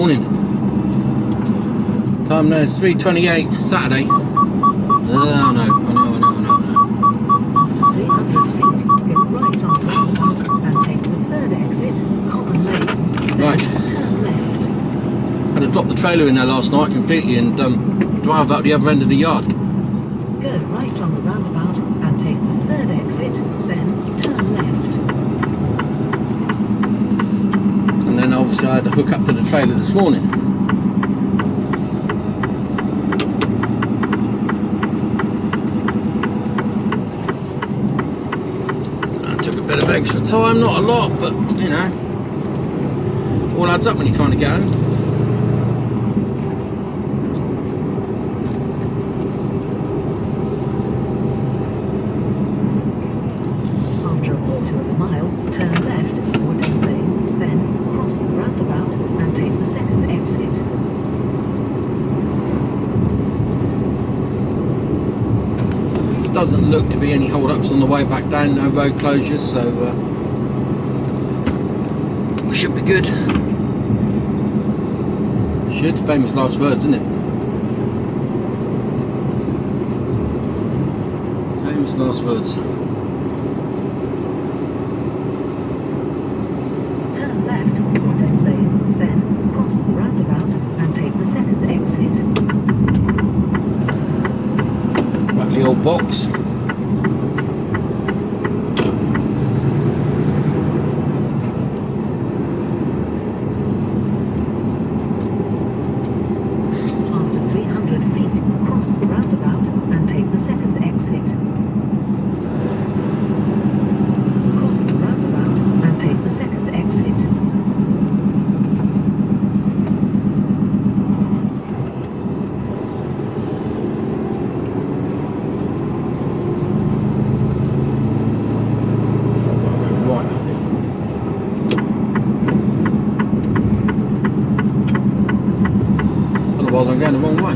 morning. Time now is 3:28, Saturday. I know. 300 feet, go right on the roundabout and take the third exit, Common Lane. Right. Turn left. Had to drop the trailer in there last night completely and drive out the other end of the yard. Go right on the roundabout and take the third exit, then turn left. And then obviously I had to hook up to the trailer this morning. So that took a bit of extra time, not a lot, but you know, all adds up when you're trying to get home. After a quarter of a mile, turn left, Wooden Lane, then cross the roundabout and take the second exit. Doesn't look to be any hold-ups on the way back down, no road closures, so we should be good. Should, famous last words, isn't it? Famous last words. Turn left, Wooden Lane, then cross the roundabout and take the second exit. Rattly old box. After 300 feet, cross the roundabout and take the second exit. Cross the roundabout and take the second exit. I've got to go right up here. Otherwise I'm going the wrong way.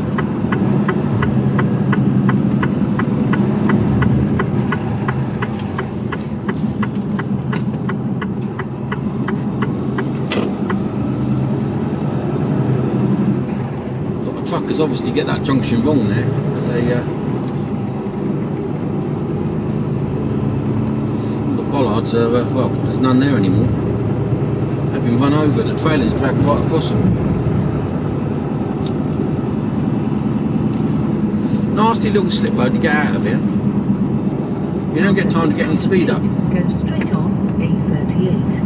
A lot of truckers obviously get that junction wrong there, because they the bollards are, well, there's none there anymore. They've been run over, the trailer's dragged right across them. Nasty little slip road to get out of here. You don't get time to get any speed up. Go straight on A38.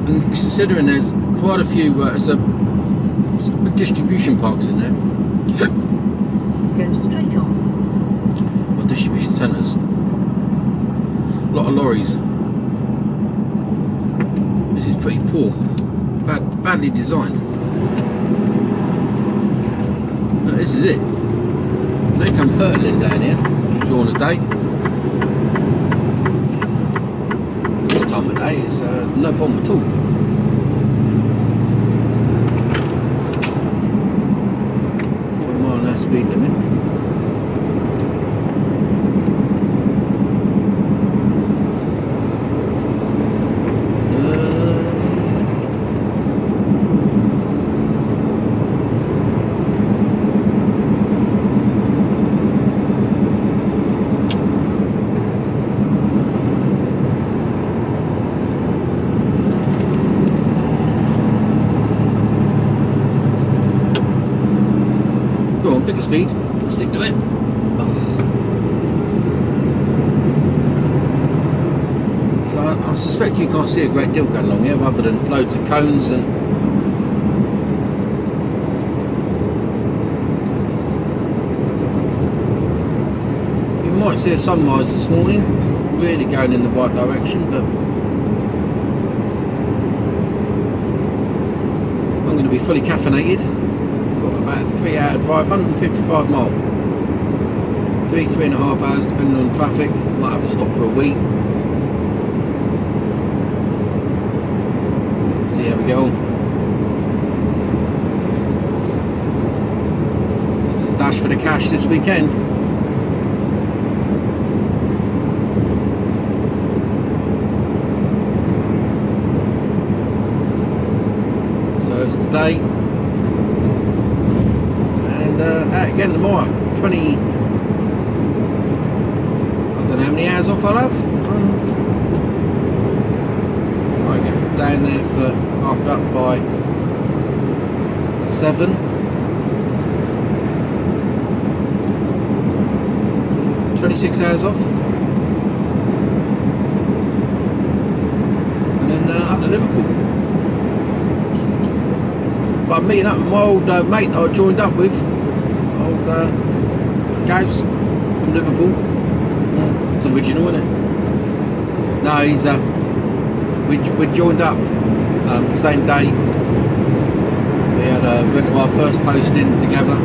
And considering there's quite a few, there's a distribution parks in there, Go straight on. or distribution centres. A lot of lorries. This is pretty poor, badly designed. No, this is it. And they come hurtling down here during the day. This time of day it's no problem at all. 40 mile an hour speed limit. Go on, pick a speed. Let's stick to it. So I suspect you can't see a great deal going along here, other than loads of cones and. You might see a sunrise this morning, really going in the right direction, but I'm going to be fully caffeinated. Got about a 3 hour drive, 155 mile. 3.5 hours depending on traffic. Might have to stop for a wee. See how we get on. It's a dash for the cash this weekend. So it's today day. And out again tomorrow. 20... I don't know how many hours off I'll have. I get down there for parked up by 7. $26 hours off. And then up to Liverpool. But I'm meeting up with my old mate that I joined up with. Old Scouts from Liverpool. It's original, isn't it? No, he's we joined up the same day. We had went to our first posting together,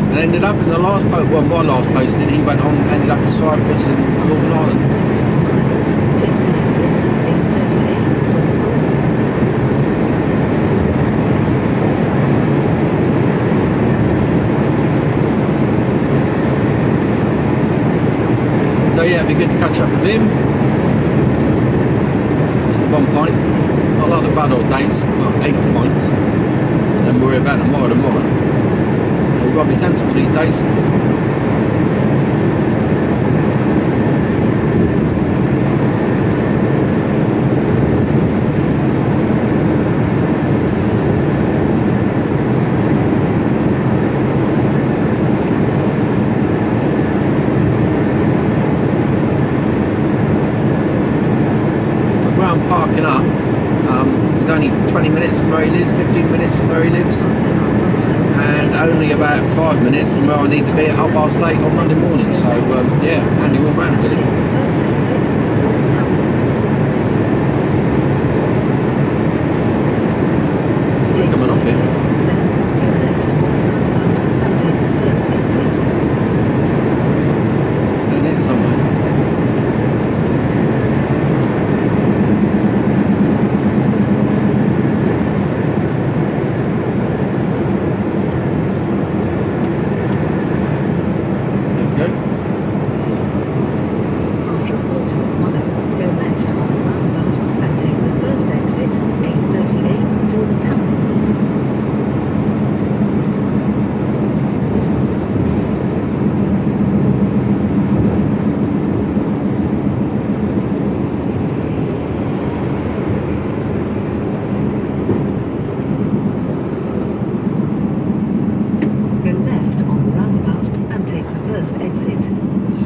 and ended up in the last my last posting. He went on, ended up in Cyprus and Northern Ireland. So yeah, it'd be good to catch up with him. Just the 1 pint. Not like the bad old days, well, 8 pints. And worry about tomorrow. We've got to be sensible these days. Parking up is only 20 minutes from where he lives, 15 minutes from where he lives, and only about 5 minutes from where I need to be at 8:30 on Monday morning. So yeah, handy all round really. We're coming off here. Down here somewhere.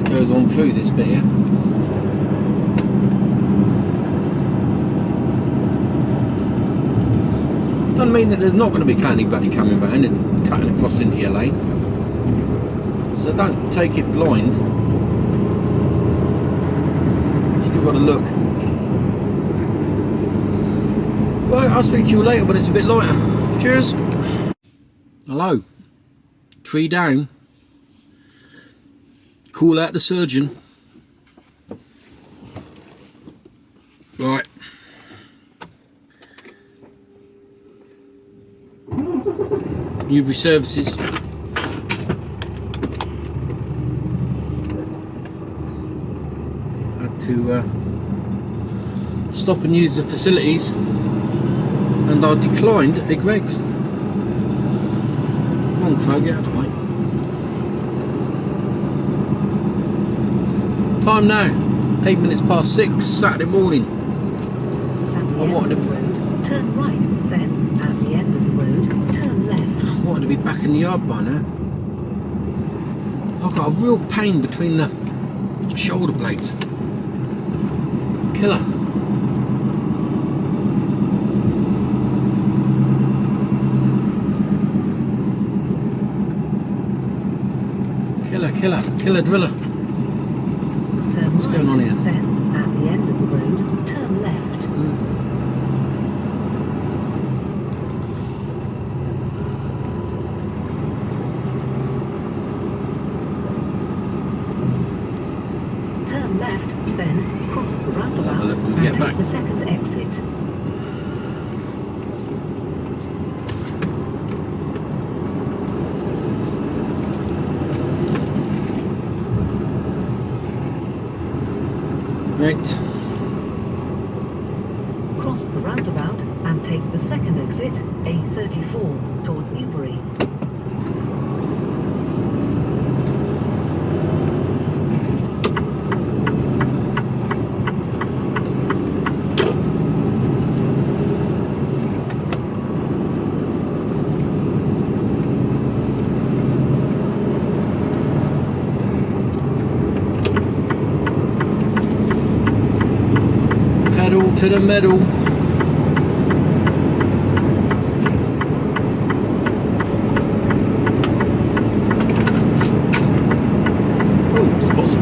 Goes on through this bit here. Doesn't mean that there's not going to be anybody coming round and cutting across into your lane. So don't take it blind. Still got to look. Right, I'll speak to you later when it's a bit lighter. Cheers. Hello. Tree down. Call out the surgeon. Right. Newbury services. Had to stop and use the facilities, and I declined the Greg's. Come on, Craig, get out of the way. Time now, 8 minutes past 6, Saturday morning. At the end of the road, turn right, then at the end of the road, turn left. I wanted to be back in the yard by now. I've got a real pain between the shoulder blades. Killer. Killer driller. What's going on here? Then, at the end of the road, turn left. Turn left, then cross the roundabout and take the second exit. Right. Cross the roundabout and take the second exit, A34, towards Newbury. Pedal to the metal.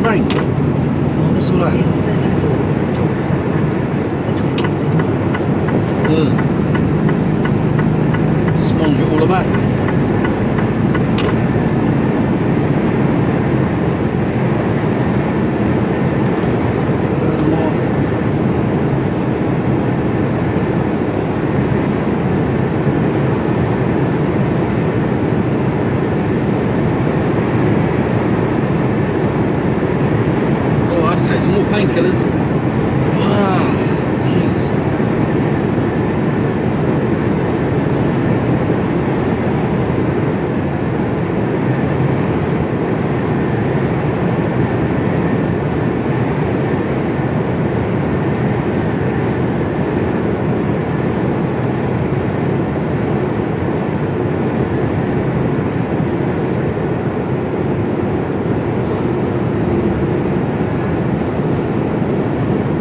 Rain. What's all that? A34 towards Southampton for 20 miles. Sponge it all about. Turn them off. Some more painkillers. Ah, jeez.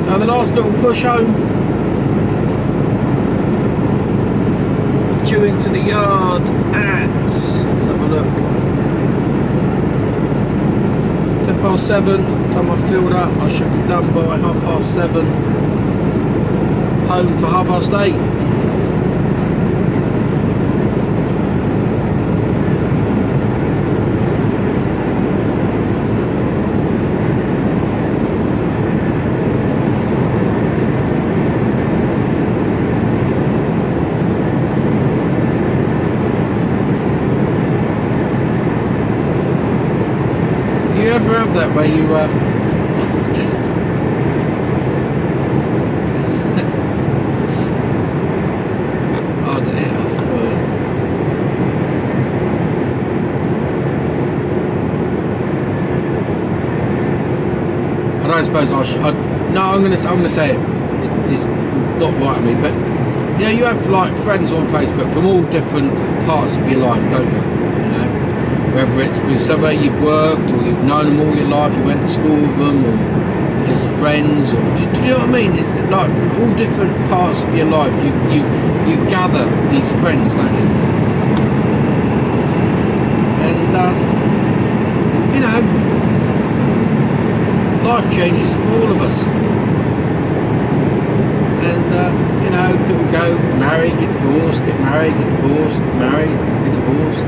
So the last little push home, due into the yard at, let's have a look, 7:10, done my field up. I should be done by 7:30, home for 8:30. Do you ever have that where you just I don't know. I don't suppose I should. No, I'm gonna say it. It's not right of me, but you know, you have like friends on Facebook from all different parts of your life, don't you? You know, whether it's through somewhere you've worked, or you've known them all your life, you went to school with them, or you're just friends, or do you know what I mean? It's like from all different parts of your life, you gather these friends, don't you? And you know, life changes for all of us. And you know, people go marry, get divorced, get married, get divorced, get married, get divorced,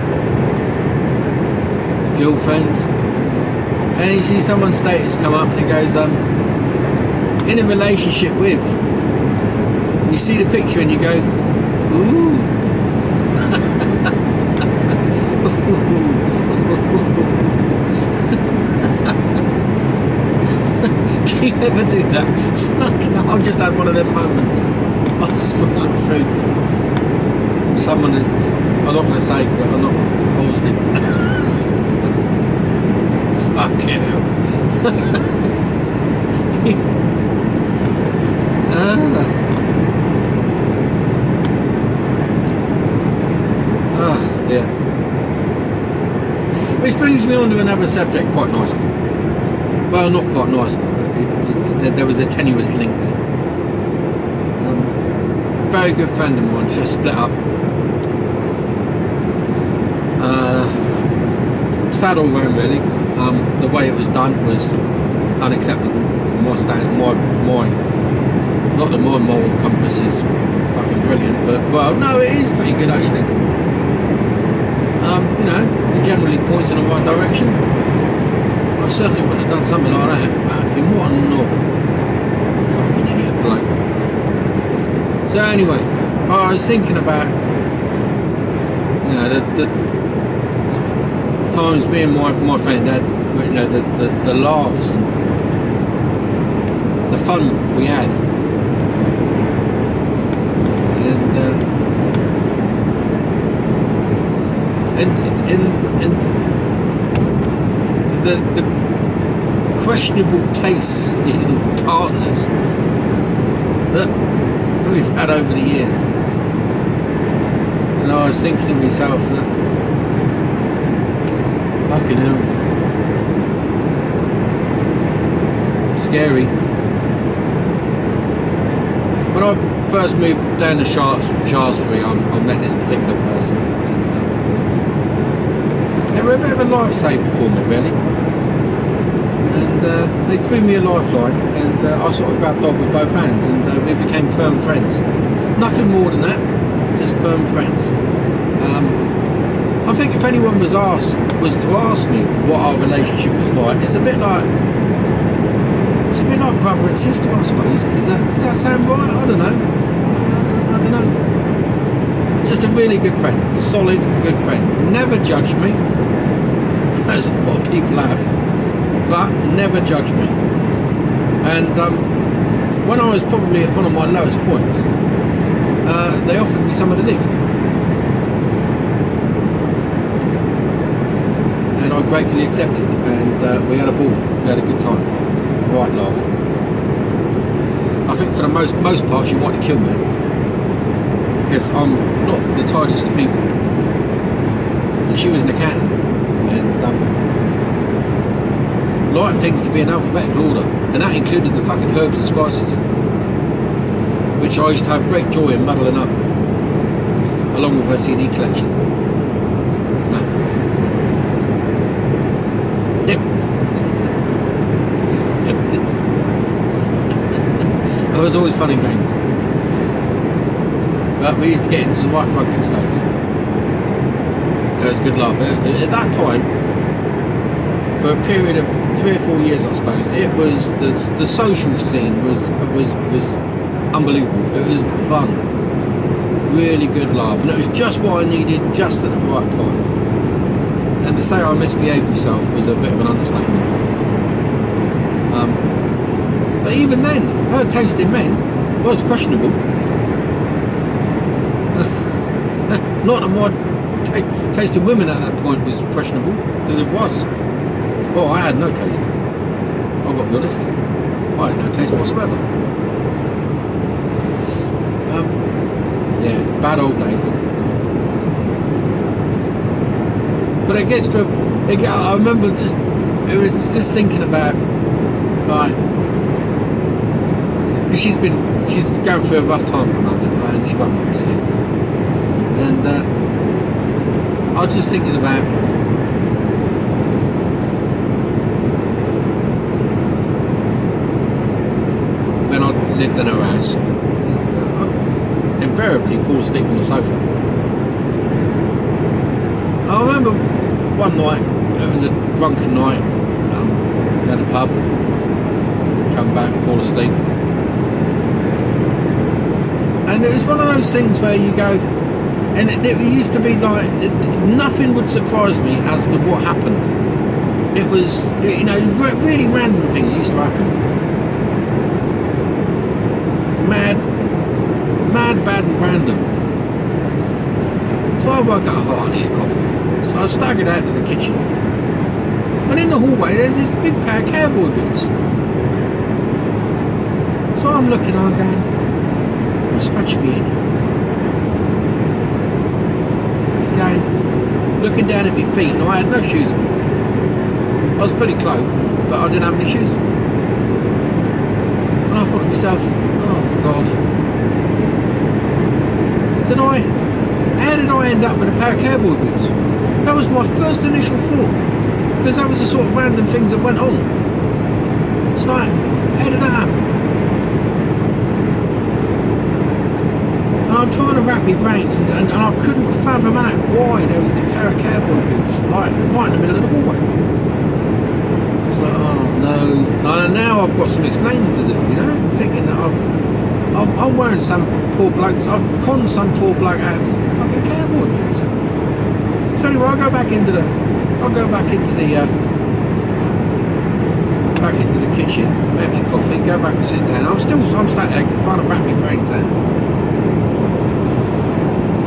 a girlfriend, and you see someone's status come up and it goes in a relationship with, and you see the picture and you go, ooh. Do you ever do that? Fuck, I've just had one of them moments. I was struggling through. Someone is, I'm not going to say, but I'm not, obviously. Fucking hell. Oh dear. Which brings me on to another subject quite nicely. Well, not quite nicely, but there was a tenuous link there. Very good friend of mine just split up. Sad all round, really. The way it was done was unacceptable from my stand. My not that my moral compass is fucking brilliant, but well, no, it is pretty good actually. You know, it generally points in the right direction. I certainly wouldn't have done something like that. Fucking what a knob. Fucking idiot bloke. So anyway, I was thinking about, you know, the times me and my friend had, you know, the laughs and the fun we had. And repented, and the questionable tastes in partners that we've had over the years. And I was thinking to myself, fucking hell, scary. When I first moved down to Shaftesbury, I met this particular person, and they were a bit of a lifesaver for me, really. And they threw me a lifeline, and I sort of grabbed on with both hands, and we became firm friends. Nothing more than that, just firm friends. I think if anyone was to ask me what our relationship was like, it's a bit like brother and sister, I suppose. Does that sound right? I don't know. I don't know. Just a really good friend, solid, good friend. Never judged me. That's what people have. But never judged me. And when I was probably at one of my lowest points, they offered me somewhere to live. And I gratefully accepted, and we had a ball. We had a good time. Right laugh. I think for the most part she wanted to kill me, because I'm not the tidiest of people, and she was an accountant, and liked things to be in alphabetical order, and that included the fucking herbs and spices, which I used to have great joy in muddling up, along with her CD collection. So it was always fun and games, but we used to get into some right drunken states. It was a good laugh. At that time, for a period of 3 or 4 years, I suppose, it was the social scene was unbelievable. It was fun, really good laugh, and it was just what I needed, just at the right time. And to say I misbehaved myself was a bit of an understatement. But even then, her taste in men was questionable. Not that my taste in women at that point was questionable, because it was. Well, I had no taste. I've got to be honest. I had no taste whatsoever. Yeah, bad old days. But I guess I remember it was just thinking about, like, because she's going through a rough time at the moment, and she won't mind me saying. And I was just thinking about when I lived in her house, and I'd invariably fall asleep on the sofa. I remember one night, it was a drunken night, at a pub, come back, fall asleep. And it was one of those things where you go, and it used to be like, nothing would surprise me as to what happened. It was, really random things used to happen. Mad, bad and random. So I woke up, I need a coffee. So I staggered out to the kitchen. And in the hallway there's this big pair of cowboy boots. So I'm looking, I'm going, I'm scratching my head. Again, looking down at my feet, and I had no shoes on. I was fully clothed, but I didn't have any shoes on. And I thought to myself, oh God, how did I end up with a pair of cowboy boots? That was my first initial thought, because that was the sort of random things that went on. It's like, how did that happen? And I'm trying to wrap my brains, and I couldn't fathom out why there was a pair of cowboy boots, like, right in the middle of the hallway. It's like, oh no. Now I've got some explaining to do, thinking that I'm wearing some poor bloke's, I've conned some poor bloke out of his fucking cowboy boots. So anyway, I'll go back into the kitchen, make me coffee, go back and sit down. I'm sat there trying to wrap my brains out.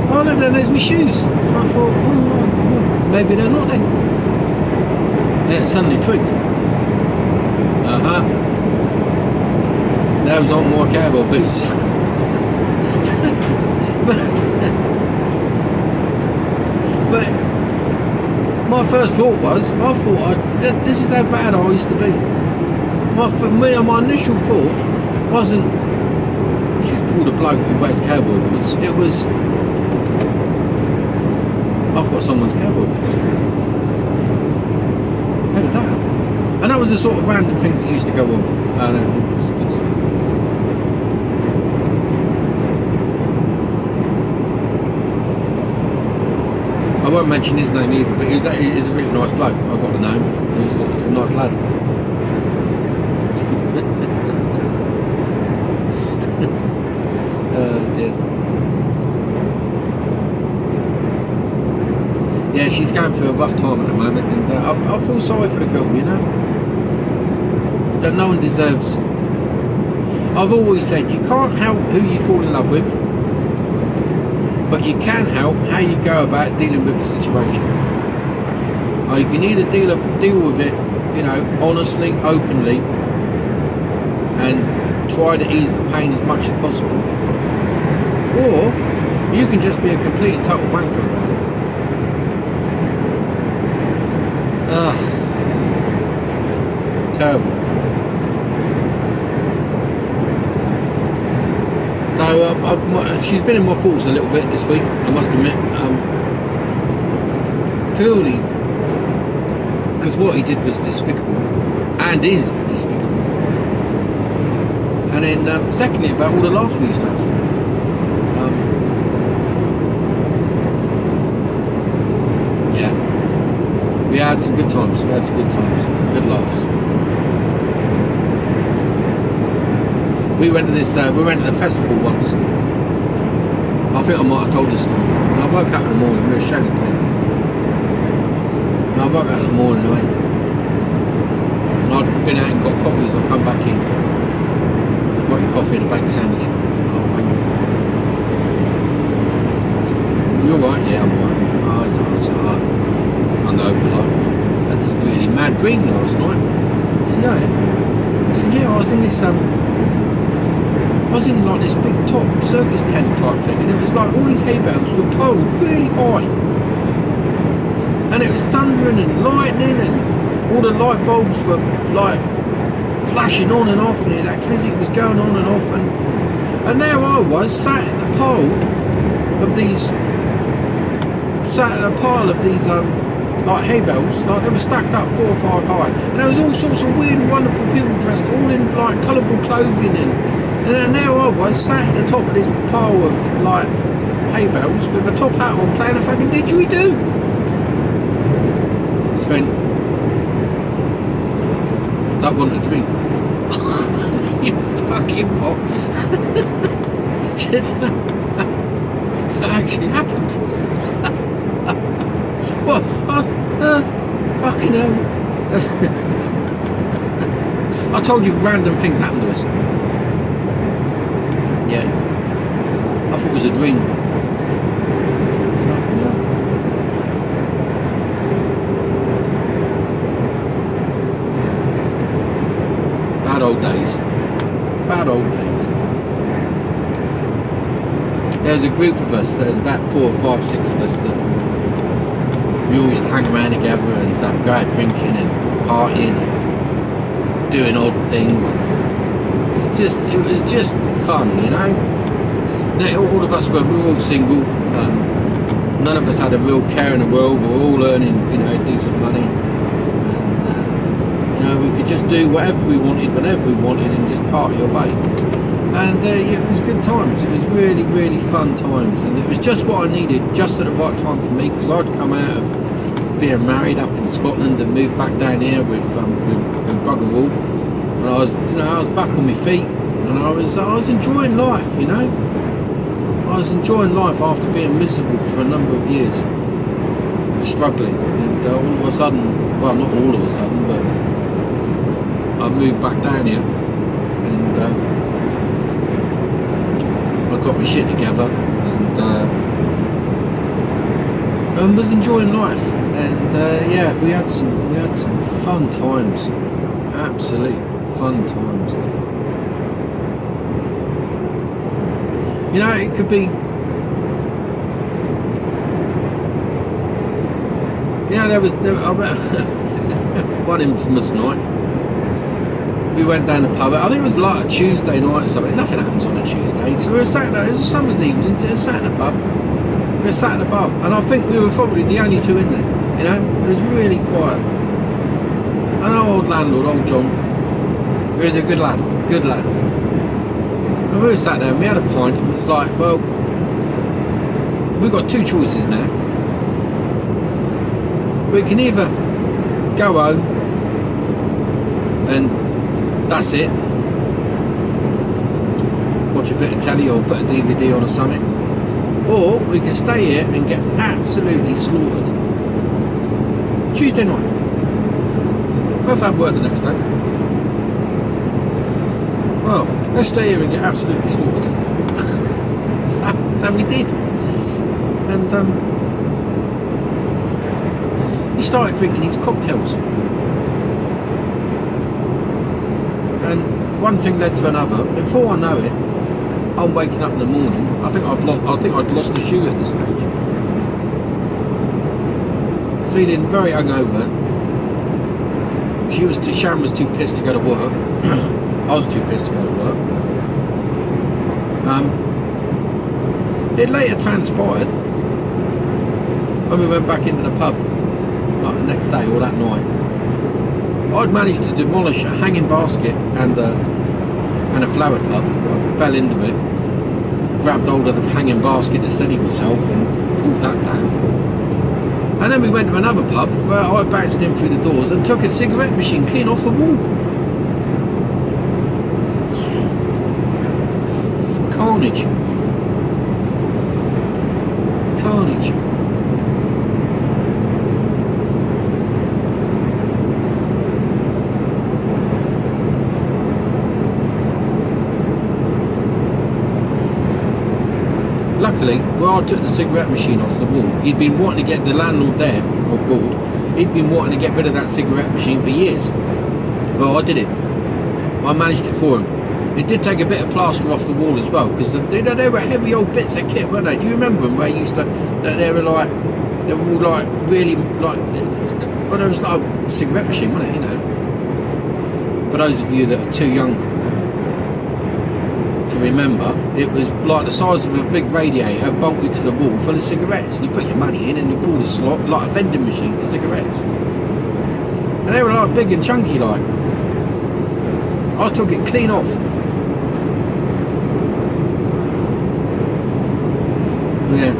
Oh, look, then there's my shoes. And I thought, oh, maybe they're not then. Then it suddenly tweaked. Those aren't more cowboy boots. but my first thought was, this is how bad I used to be. My initial thought wasn't, you just pulled a bloke who wears cowboy boots. It was, I've got someone's cowboy boots. How did that happen? And that was the sort of random things that used to go on. And it was just... I won't mention his name either, but he was a really nice bloke. I got to know him. He was a nice lad. Oh dear. Yeah, she's going through a rough time at the moment, and I feel sorry for the girl, you know. That no one deserves. I've always said you can't help who you fall in love with, but you can help how you go about dealing with the situation. Or you can either deal with it, you know, honestly, openly, and try to ease the pain as much as possible, or you can just be a complete and total wanker about it. Terrible. So she's been in my thoughts a little bit this week, I must admit, purely because what he did was despicable, and is despicable. And then secondly, about all the laughs we used to have. Yeah, we had some good times. Good laughs. We went to the festival once. I think I might have told this story. And I woke up in the morning, we were showing it to him. And I woke up in the morning and I went, and I'd been out and got coffee, so I come back in. So I got your coffee and a bacon sandwich. Oh, thank you. You alright? Yeah, I'm alright. I said, I'm over, like, I had this really mad dream last night. I said, yeah, I was in this, I was in like this big top circus tent type thing, and it was like all these hay bales were pulled really high, and it was thundering and lightning, and all the light bulbs were like flashing on and off, and the electricity was going on and off, and there I was sat at the pole of these, like hay bales, like they were stacked up 4 or 5 high, and there was all sorts of weird and wonderful people dressed all in like colourful clothing, and there I was sat at the top of this pile of like hay bales with a top hat on, playing a fucking didgeridoo. So that wasn't a dream. You fucking what? Shit, that actually happened. What? Fucking hell. I told you random things happened to us. Yeah. I thought it was a dream. Fucking hell. Bad old days. Bad old days. There's a group of us, there's about 4 or 5, 6 of us that we all used to hang around together and go out drinking and partying and doing odd things. It was just fun, you know. All of us were all single. None of us had a real care in the world. We were all earning, you know, decent money, and you know, we could just do whatever we wanted, whenever we wanted, and just party away. And it was good times. It was really, really fun times, and it was just what I needed, just at the right time for me, because I'd come out of being married up in Scotland and moved back down here with bugger all, and I was back on my feet, and I was enjoying life, you know. I was enjoying life after being miserable for a number of years, and struggling, and all of a sudden, well, not all of a sudden, but I moved back down here, and I got my shit together, and and was enjoying life. And yeah, we had some fun times, absolute fun times. You know, it could be, you know, there was one infamous night. We went down the pub. I think it was like a Tuesday night or something. Nothing happens on a Tuesday. So we were sat there. It was a summer's evening. We were sat in the pub. We were sat in the bar, and I think we were probably the only two in there. You know, it was really quiet. And our old landlord, old John, he was a good lad. Good lad. And we were sat there, and we had a pint, and it was like, well, we've got two choices now. We can either go home and that's it, watch a bit of telly or put a DVD on or something, or we can stay here and get absolutely slaughtered. Tuesday night. Both had work the next day. Well, let's stay here and get absolutely slaughtered. so we did. And he started drinking these cocktails. And one thing led to another. Before I know it, I'm waking up in the morning. I think I'd lost a shoe at this stage. Feeling very hungover. Sharon was too pissed to go to work. I was too pissed to go to work. It later transpired when we went back into the pub, like the next day or that night. I'd managed to demolish a hanging basket and a flower tub. I fell into it, grabbed hold of the hanging basket to steady myself and pulled that down. And then we went to another pub where I bounced in through the doors and took a cigarette machine clean off the wall. Carnage. Carnage. Luckily, where I took the cigarette machine off the wall, he'd been wanting to get the landlord there, or Gord, he'd been wanting to get rid of that cigarette machine for years. Well, I did it. I managed it for him. It did take a bit of plaster off the wall as well, because they were heavy old bits of kit, weren't they? Do you remember them where you used to, they were all like really, like, well, it was like a cigarette machine, wasn't it, you know? For those of you that are too young to remember, it was like the size of a big radiator bolted to the wall full of cigarettes, and you put your money in and you pulled a slot like a vending machine for cigarettes, and they were like big and chunky like. I took it clean off. Yeah,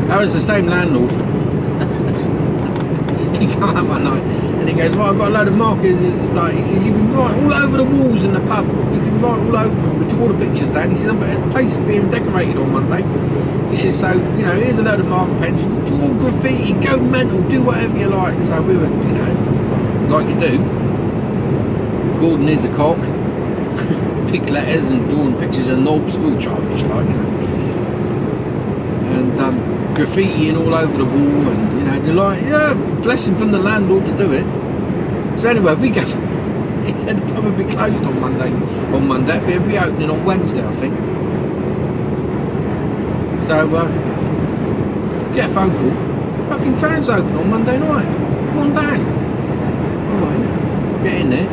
that was the same landlord. He came out one night and he goes, well, I've got a load of markers. It's like, he says, you can write all over the walls in the pub. You can write all over them. We took all the pictures down. He says, the place is being decorated on Monday. He says, so, you know, here's a load of marker pens. Draw graffiti, go mental, do whatever you like. So we were, you know, like you do. Gordon is a cock. Big letters and drawing pictures of knobs, real childish like, you know. And graffiti all over the wall, and you know, they're like, yeah, blessing from the landlord to do it. So anyway, we go. He said the pub would be closed on Monday. It'd be reopening on Wednesday, I think. So get a phone call. Fucking Crown's open on Monday night. Come on down. Alright, get in there.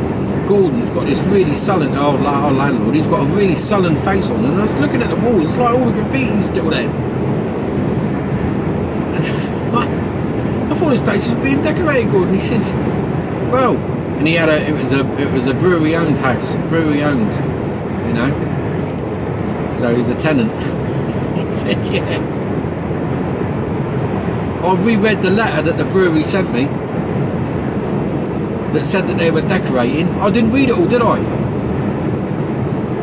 Gordon's got this really sullen, our landlord, he's got a really sullen face on, and I was looking at the wall, it's like all the graffiti's still there. And I thought this place was being decorated, Gordon. He says, well, and he had it was a brewery owned house, brewery owned, you know. So he's a tenant. He said, yeah. I reread the letter that the brewery sent me that said that they were decorating. I didn't read it all, did I?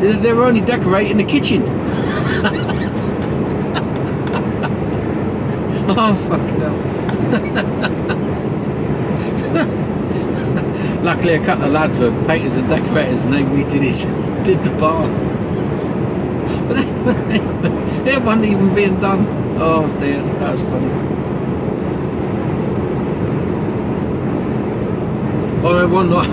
They were only decorating the kitchen. Oh, fucking hell. Luckily a couple of lads were painters and decorators, and they redid did the bar. But It wasn't even being done. Oh dear, that was funny. Oh, one night,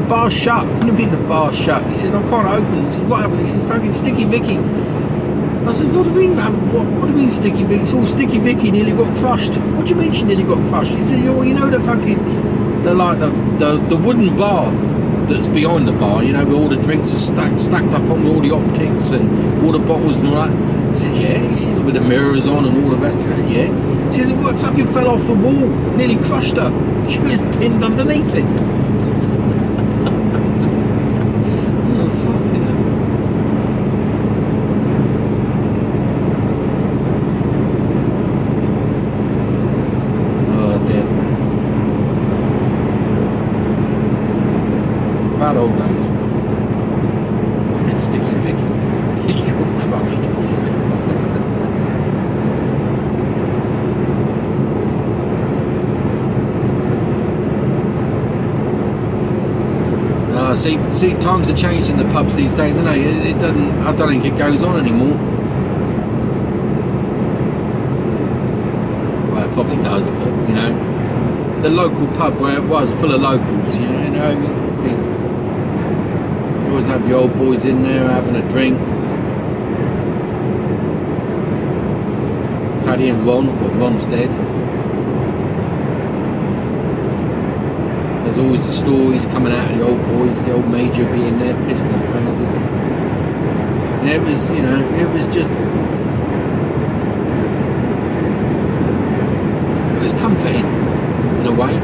bar's shut. What do you mean the bar's shut? He says, I can't open. He says, what happened? He says, fucking Sticky Vicky. I said, what do you mean, man? What do you mean Sticky Vicky? It's all Sticky Vicky nearly got crushed. What do you mean she nearly got crushed? He said, well, you know the fucking, the wooden bar that's behind the bar, you know, where all the drinks are stacked up on all the optics and all the bottles and all that. I said, yeah. He says, with the mirrors on and all the rest of it. Yeah. He says, it fucking fell off the wall, nearly crushed her. She was pinned underneath it. Oh, fucking hell. Oh, dear. Bad old days. And Sticky Vicky. He got crushed. See, times have changed in the pubs these days, isn't it? It doesn't. I don't think it goes on anymore. Well, it probably does, but you know, the local pub where it was full of locals, you know, you always have your old boys in there having a drink. Paddy and Ron, but Ron's dead. There's always the stories coming out of the old boys, the old major being there, pissed in his trousers. And it was, you know, it was just, it was comforting in a way.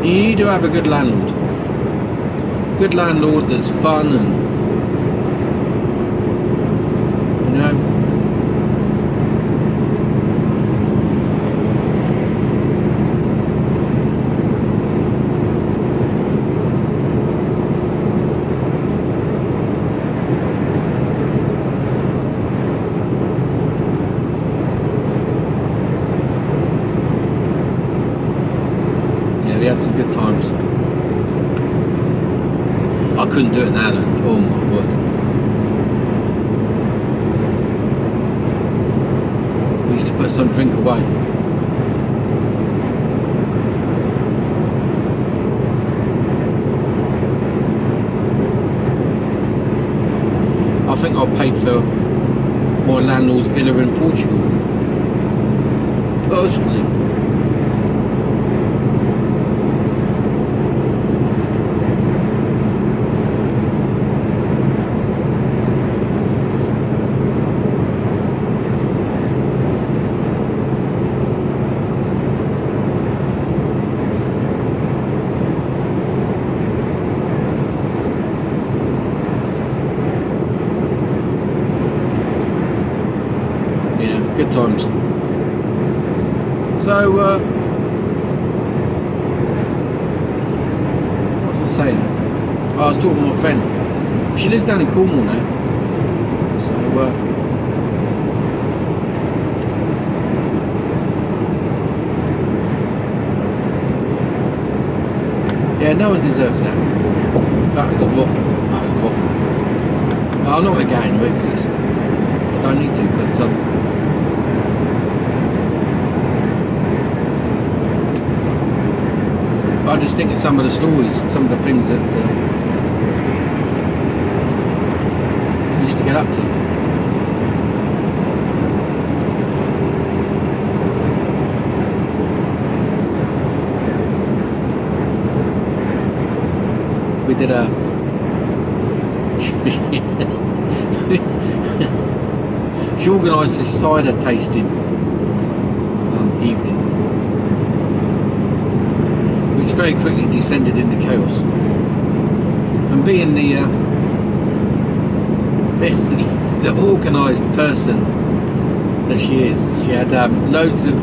You need to have a good landlord. Good landlord that's fun and, you know, we had some good times. I couldn't do it now though. Oh my word. We used to put some drink away. I think I paid for my landlord's villa in Portugal. Personally. Good times. So, what was I saying? Oh, I was talking to my friend. She lives down in Cornwall now. So, yeah, no one deserves that. That is a rotten. That is rotten. I'm not going to go into it because I don't need to, but I just think of some of the stories, some of the things that we used to get up to. We did a she organised this cider tasting evening, which very quickly descended into chaos. And being the organised person that she is, she had loads of.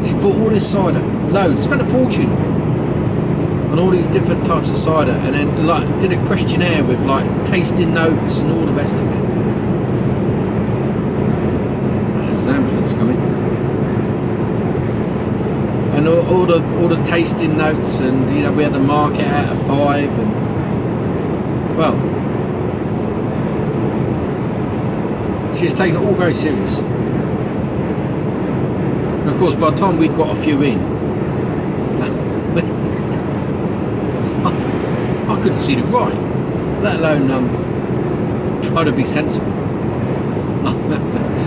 She bought all this cider, loads, spent a fortune on all these different types of cider, and then like did a questionnaire with like tasting notes and all the rest of it. There's an ambulance coming. And all the tasting notes, and you know, we had to mark it out of 5, and well, she was taking it all very serious. And of course, by the time we'd got a few in, I couldn't see the right, let alone try to be sensible.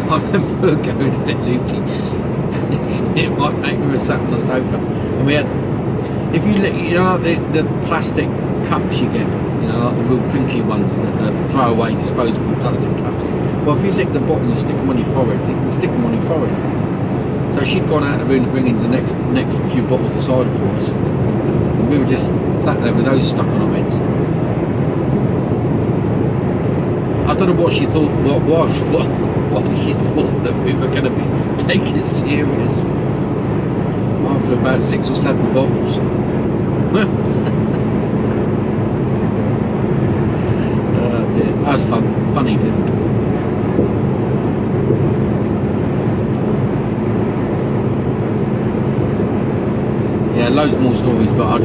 I remember going a bit loopy. It might make me sat on the sofa, and we had, if you look, you know, like the plastic cups you get, you know, like the real crinkly ones that are throwaway disposable plastic cups. Well, if you lick the bottom, you stick them on your forehead. You can stick them on your forehead. So she'd gone out of the room to bring in the next few bottles of cider for us, and we were just sat there with those stuck on our heads. I don't know what she thought. What she thought that we were going to be taken serious after about 6 or 7 bottles. Dear. That was fun evening. Yeah, loads more stories, but I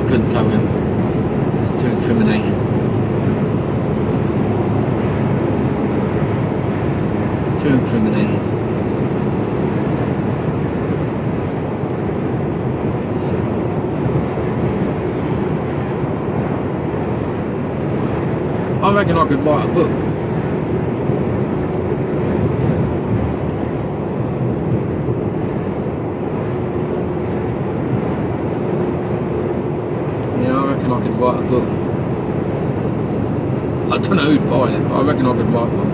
couldn't tell you. They're too incriminating. Too incriminating. I reckon I could write a book. Yeah, I reckon I could write a book. I don't know who'd buy it, but I reckon I could write one.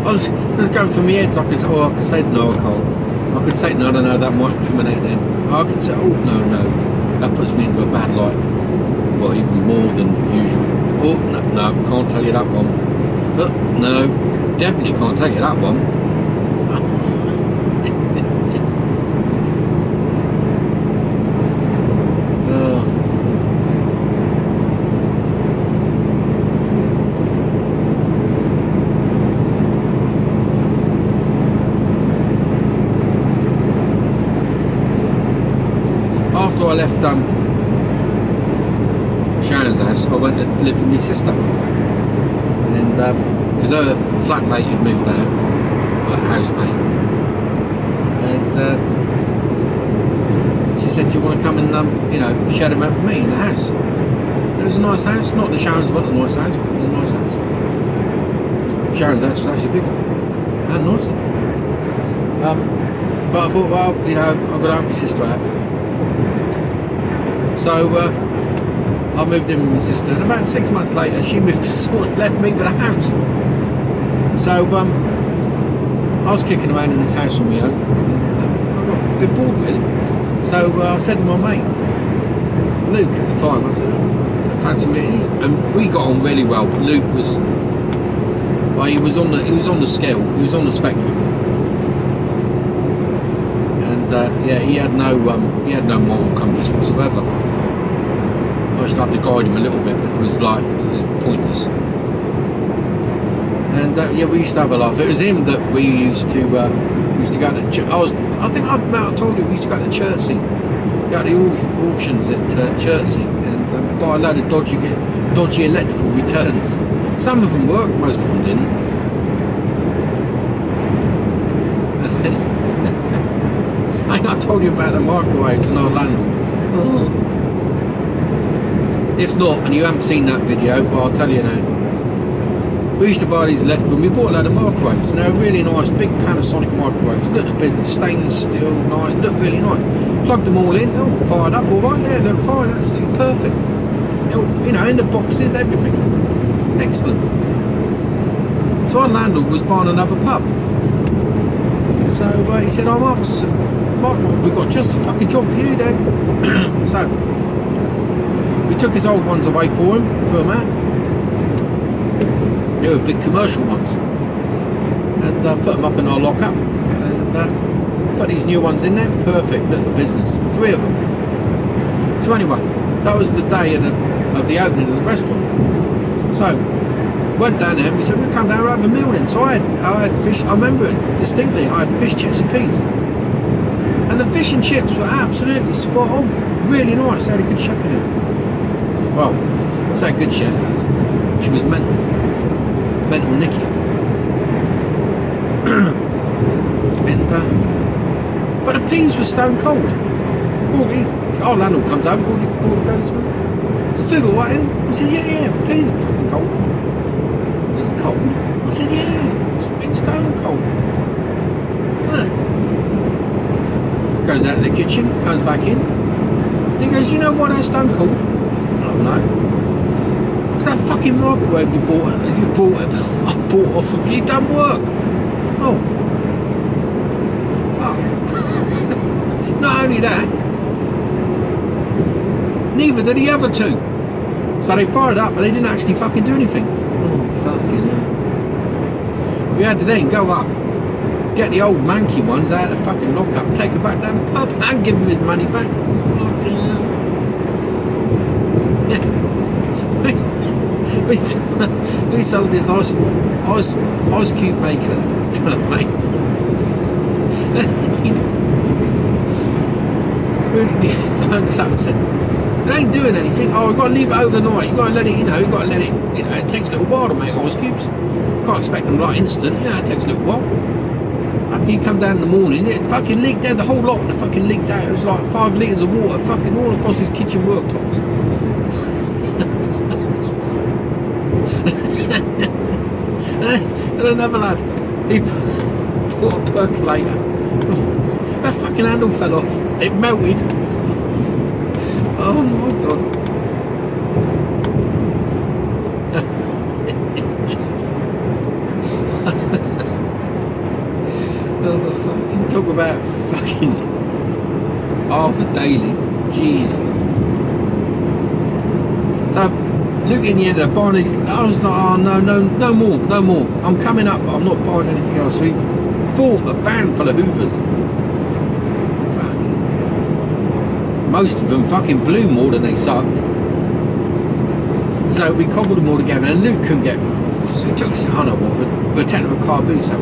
I was just going through my head. I could say no, I can't. I could say no, that might incriminate them. I could say, oh no, that puts me into a bad light. Well, even more than usual. Oh no, can't tell you that one. No, definitely can't tell you that one. It's just. After I left Sharon's house, I went to live with my sister, and because her flatmate had moved out, her housemate, and she said, "Do you want to come and share them out with me in the house?" And it was a nice house, not that Sharon's wasn't a nice house, but it was a nice house. Sharon's house was actually bigger and nicer. But I thought, well, I've got to help my sister out. So I moved in with my sister, and about 6 months later she moved to sort of left me with a house. So I was kicking around in this house on my own, and I got a bit bored really. So I said to my mate Luke at the time, I said, fancy me, and we got on really well. Luke was, well, he was on the scale, he was on the spectrum. He had no moral compass whatsoever. I used to have to guide him a little bit, but it was pointless. And we used to have a laugh. It was him that we used to go to. I think I told you we used to go to Chertsey, go to the auctions at Chertsey, and buy a load of dodgy electrical returns. Some of them worked, most of them didn't. I told you about the microwaves and our landlord. Oh. If not, and you haven't seen that video, well, I'll tell you now. We used to buy these electrical, and we bought a load of microwaves, and they were really nice, big Panasonic microwaves. Looked at business, stainless steel, nice, looked really nice. Plugged them all in, oh, fired up, all right, yeah, looked fine, absolutely perfect. You know, in the boxes, everything. Excellent. So our landlord was buying another pub. So he said, I'm after some microwaves, we've got just a fucking job for you there. So, we took his old ones away for him, threw them out. They were big commercial ones, and put them up in our lockup, and put these new ones in there. Perfect little business, 3 of them. So anyway, that was the day of the opening of the restaurant. So went down there and we said, we'll come down and have a meal then. So I had fish, I remember it distinctly, I had fish, chips and peas, and the fish and chips were absolutely spot on, really nice. They had a good chef in it. Well, it's a good chef, she was mental Nikki. And but the peas were stone cold. Our landlord comes over, Gordy goes, is the food alright in? I said, yeah, peas are fucking cold. He said, cold? I said, yeah, it's fucking stone cold. Yeah. Goes out of the kitchen, comes back in. He goes, you know why they're stone cold? I don't know. It's that fucking microwave I bought off of you, done work. Oh. Fuck. Not only that, neither did the other 2. So they fired up, but they didn't actually fucking do anything. Oh, fucking hell. We had to then go up, get the old manky ones out of the fucking lockup, take them back down the pub and give him his money back. Fucking hell. Yeah. We sold this ice cube maker to a mate. He phoned us up and said, it ain't doing anything. Oh, we've got to leave it overnight. You've got to let it, you've got to let it, it takes a little while to make ice cubes. Can't expect them like instant, it takes a little while. After you come down in the morning, it fucking leaked down, the whole lot of the fucking leaked out. It was like 5 litres of water fucking all across his kitchen worktops. And another lad, he bought a percolator. That fucking handle fell off. It melted. Oh my god. It's just oh fucking talk about fucking half a daily. Jeez. So look in the end of Barney's, I was like, oh no more. I'm coming up, I'm not buying anything else. So he bought a van full of Hoovers. Fucking, most of them fucking blew more than they sucked. So we cobbled them all together, and Luke couldn't get, so it took us, I don't know what, we're taking them a car boot, so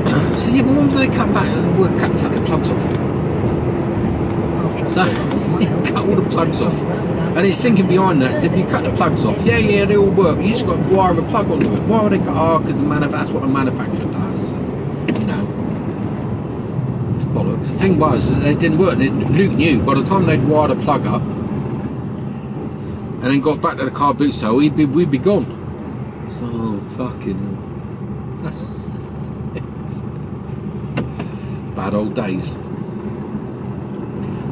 I said, yeah, but once they come back, we'll cut the fucking plugs off. So he cut all the plugs off. And he's thinking behind that, so if you cut the plugs off, yeah, they all work. You just got to wire a plug onto it. Why would they cut? Oh, because that's what the manufacturer does. And, it's bollocks. The thing was, it didn't work. Luke knew by the time they'd wired a plug up and then got back to the car boot cell, we'd be gone. So fucking bad old days.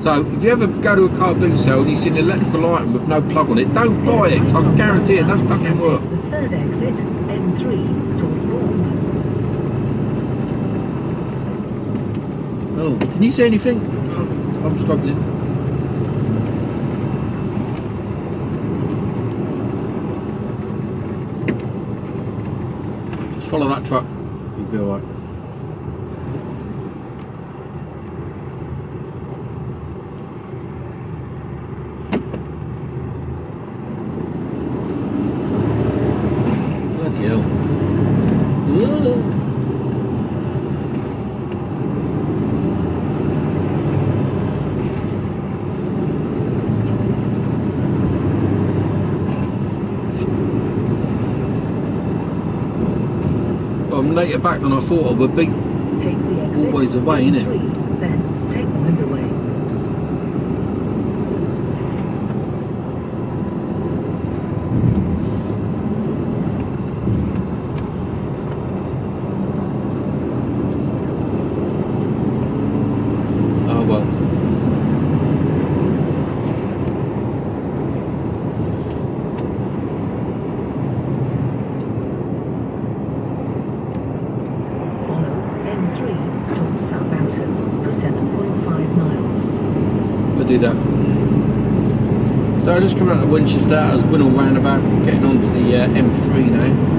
So if you ever go to a car boot cell and you see an electrical item with no plug on it, don't buy it, because I can guarantee it don't fucking work. The third exit, M3, towards Bournemouth. Oh, can you see anything? Oh, I'm struggling. Just follow that truck, you'll be alright. I'm later back than I thought I would be. Take the exit, always away, innit? Then take the motorway. I do that. So I just come out of Winchester, I was Winnell roundabout, getting onto the M3 now.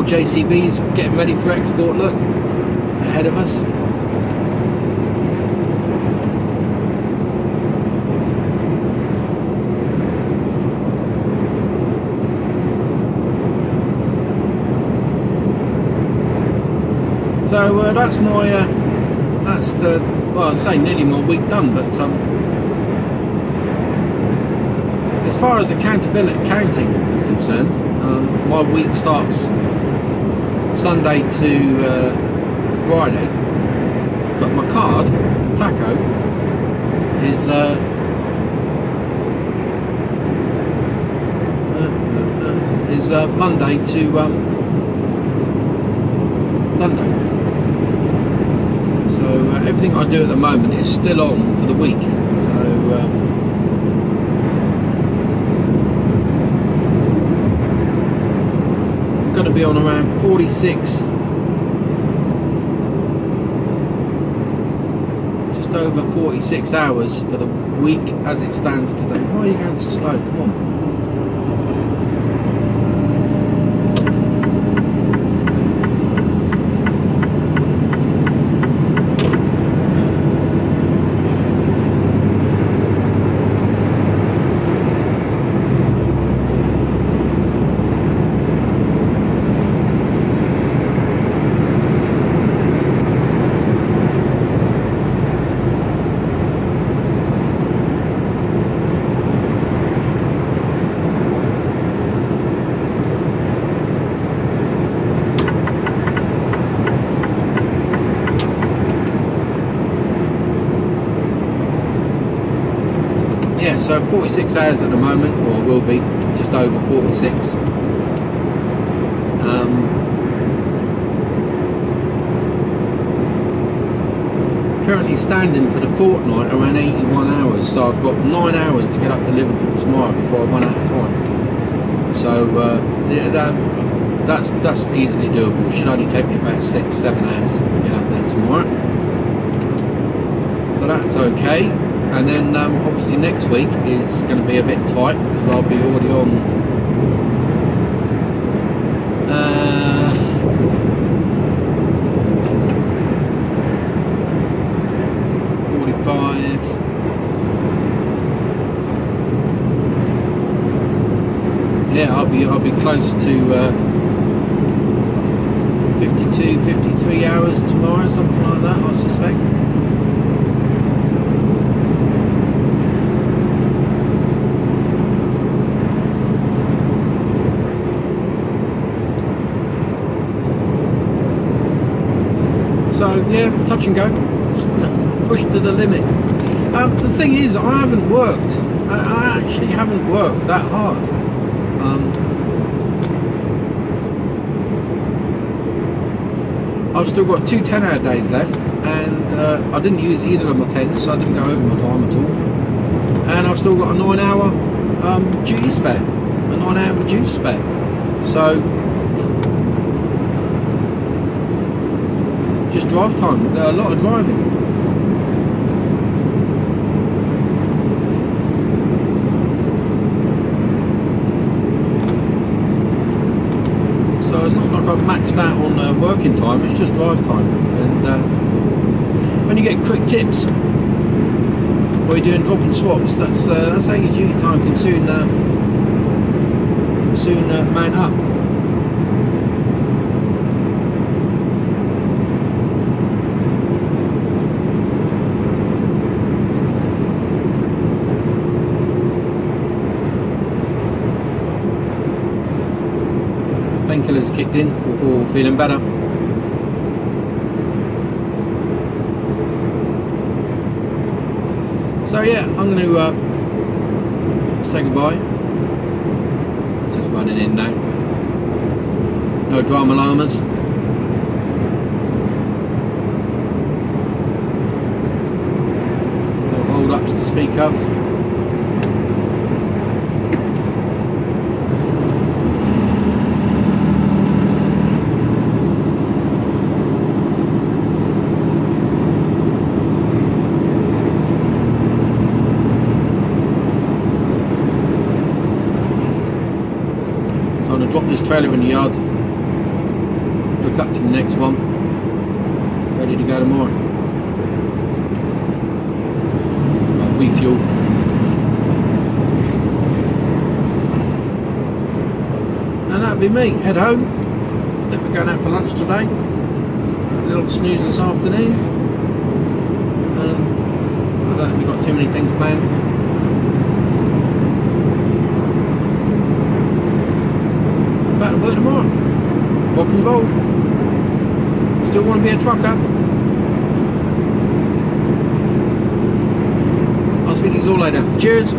JCB's getting ready for export, look, ahead of us. So that's my, that's the, well, I'd say nearly my week done, but as far as accountability, counting is concerned, my week starts Sunday to Friday, but my card, taco, is Monday to Sunday. So everything I do at the moment is still on for the week. So going to be on around 46, just over 46 hours for the week as it stands today. Why are you going so slow? Come on. Yeah, so 46 hours at the moment, or will be just over 46. Currently standing for the fortnight around 81 hours, so I've got 9 hours to get up to Liverpool tomorrow before I run out of time. So yeah, that's easily doable. It should only take me about 6-7 hours to get up there tomorrow, so that's okay. And then obviously next week is going to be a bit tight because I'll be already on 45. Yeah, I'll be close to 52, 53 hours tomorrow, something like that, I suspect. So yeah, touch and go, pushed to the limit. The thing is, I haven't worked. I actually haven't worked that hard. I've still got 2 10-hour days left, and I didn't use either of my 10s, so I didn't go over my time at all. And I've still got a 9-hour duty spare, a 9-hour reduced spare. So just drive time, a lot of driving. So it's not like I've maxed out on working time, it's just drive time. And when you get quick tips, or you're doing drop and swaps, that's how your duty time can soon mount up. Painkillers kicked in, all feeling better. So yeah, I'm going to say goodbye. Just running in now. No drama llamas. No hold ups to speak of. Drop this trailer in the yard, look up to the next one, ready to go tomorrow. Refuel. And that'll be me, head home. I think we're going out for lunch today. A little snooze this afternoon. I don't think we've got too many things planned. Back to work tomorrow. Rock and roll. Still want to be a trucker. I'll speak to you all later. Cheers.